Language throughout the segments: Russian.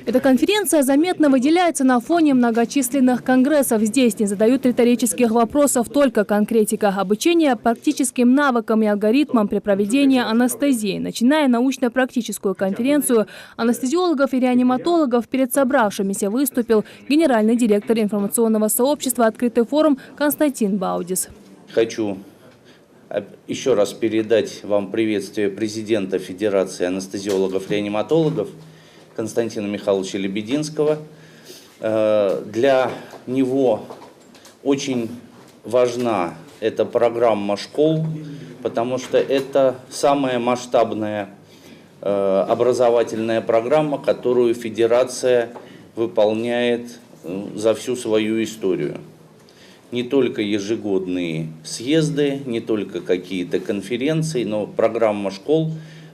Эта конференция заметно выделяется на фоне многочисленных конгрессов. Здесь не задают риторических вопросов, только конкретика. Обучение практическим навыкам и алгоритмам при проведении анестезии. Начиная научно-практическую конференцию анестезиологов и реаниматологов, перед собравшимися выступил генеральный директор информационного сообщества «Открытый форум» Константин Баудис. Хочу еще раз передать вам приветствие президента Федерации анестезиологов-реаниматологов Константина Михайловича Лебединского. Для него очень важна эта программа школ, потому что это самая масштабная образовательная программа, которую Федерация выполняет за всю свою историю. Не только ежегодные съезды, не только какие-то конференции, но программа школ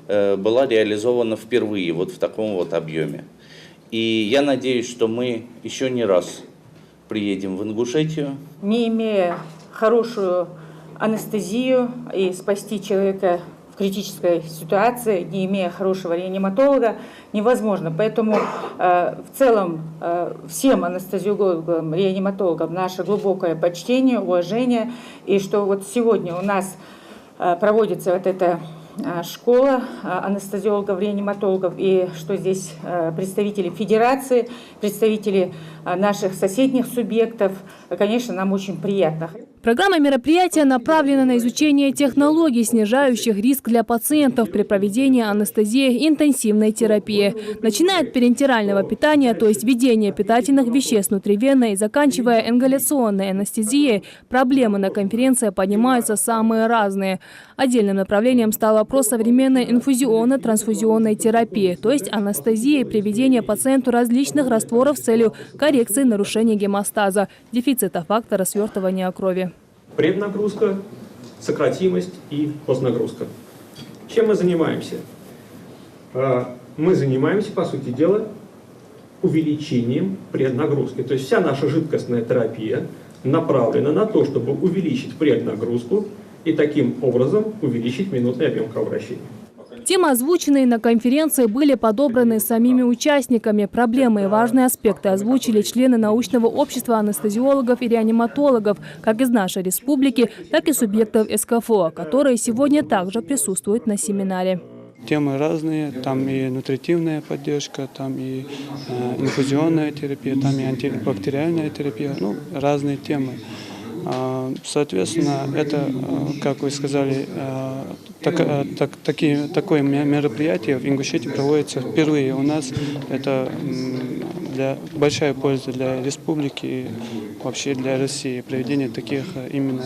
была реализована впервые вот в таком вот объеме. И я надеюсь, что мы еще не раз приедем в Ингушетию. Не имея хорошую анестезию и спасти человека в критической ситуации, не имея хорошего реаниматолога, невозможно. Поэтому в целом всем анестезиологам, реаниматологам наше глубокое почтение, уважение. И что вот сегодня у нас проводится вот эта школа анестезиологов, реаниматологов, и что здесь представители Федерации, представители наших соседних субъектов, конечно, нам очень приятно. Программа мероприятия направлена на изучение технологий, снижающих риск для пациентов при проведении анестезии и интенсивной терапии. Начиная от перинтерального питания, то есть введения питательных веществ внутривенно, и заканчивая ингаляционной анестезией, проблемы на конференции поднимаются самые разные. Отдельным направлением стал вопрос современной инфузионно-трансфузионной терапии, то есть анестезии при введении пациенту различных растворов с целью коррекции нарушения гемостаза, дефицита фактора свертывания крови. Преднагрузка, сократимость и постнагрузка. Чем мы занимаемся? Мы занимаемся, по сути дела, увеличением преднагрузки. То есть вся наша жидкостная терапия направлена на то, чтобы увеличить преднагрузку и таким образом увеличить минутный объем кровообращения. Темы, озвученные на конференции, были подобраны самими участниками. Проблемы и важные аспекты озвучили члены научного общества анестезиологов и реаниматологов, как из нашей республики, так и субъектов СКФО, которые сегодня также присутствуют на семинаре. Темы разные, там и нутритивная поддержка, там и инфузионная терапия, там и антибактериальная терапия, разные темы. Соответственно, это, как вы сказали, такое мероприятие в Ингушетии проводится впервые. У нас это большая польза для республики, вообще для России, проведение таких именно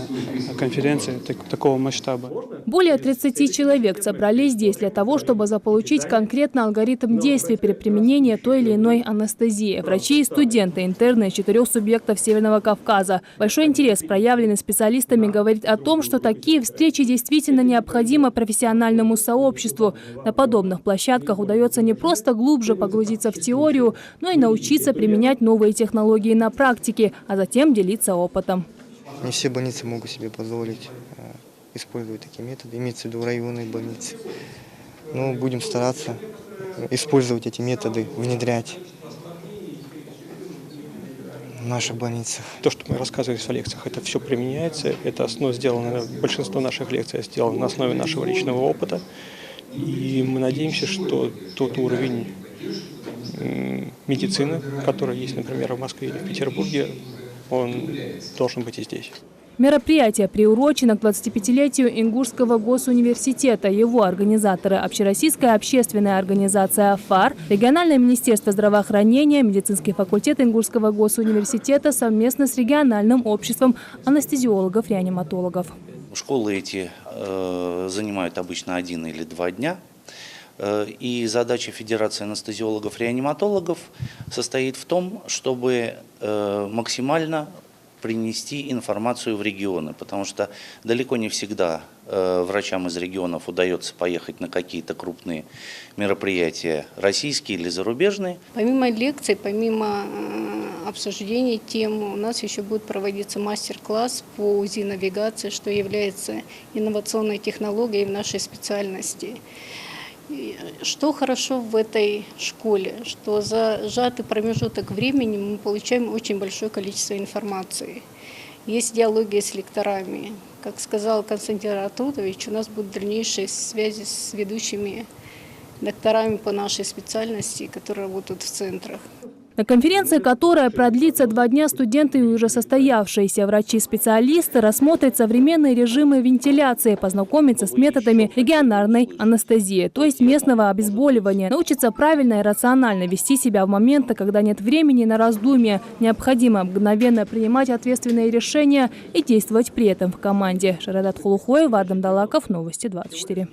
конференций такого масштаба. Более 30 человек собрались здесь для того, чтобы заполучить конкретно алгоритм действий при применении той или иной анестезии. Врачи и студенты, интерны из 4 субъектов Северного Кавказа. Большой интерес, проявленный специалистами, говорит о том, что такие встречи действительно необходимы профессиональному сообществу. На подобных площадках удается не просто глубже погрузиться в теорию, но и научиться применять новые технологии на практике, а затем делиться опытом. Не все больницы могут себе позволить использовать такие методы, имеется в виду районные больницы. Но будем стараться использовать эти методы, внедрять в наших больницах. То, что мы рассказывали в лекциях, это все применяется. Это сделано, большинство наших лекций сделано на основе нашего личного опыта. И мы надеемся, что тот уровень медицины, который есть, например, в Москве или в Петербурге, он должен быть и здесь. Мероприятие приурочено к 25-летию Ингушского госуниверситета. Его организаторы – Общероссийская общественная организация «ФАР», региональное министерство здравоохранения, медицинский факультет Ингушского госуниверситета совместно с региональным обществом анестезиологов-реаниматологов. Школы эти занимают обычно 1 или 2 дня. И задача Федерации анестезиологов-реаниматологов состоит в том, чтобы максимально принести информацию в регионы, потому что далеко не всегда врачам из регионов удается поехать на какие-то крупные мероприятия, российские или зарубежные. Помимо лекций, помимо обсуждений тем, у нас еще будет проводиться мастер-класс по УЗИ-навигации, что является инновационной технологией в нашей специальности. Что хорошо в этой школе, что за сжатый промежуток времени мы получаем очень большое количество информации. Есть диалоги с лекторами. Как сказал Константин Ратутович, у нас будут дальнейшие связи с ведущими докторами по нашей специальности, которые работают в центрах. На конференции, которая продлится 2 дня, студенты и уже состоявшиеся врачи-специалисты рассмотрят современные режимы вентиляции, познакомятся с методами регионарной анестезии, то есть местного обезболивания, научатся правильно и рационально вести себя в моменты, когда нет времени на раздумья. Необходимо мгновенно принимать ответственные решения и действовать при этом в команде. Шарадат Хулухоева, Адам Далаков, Новости 24.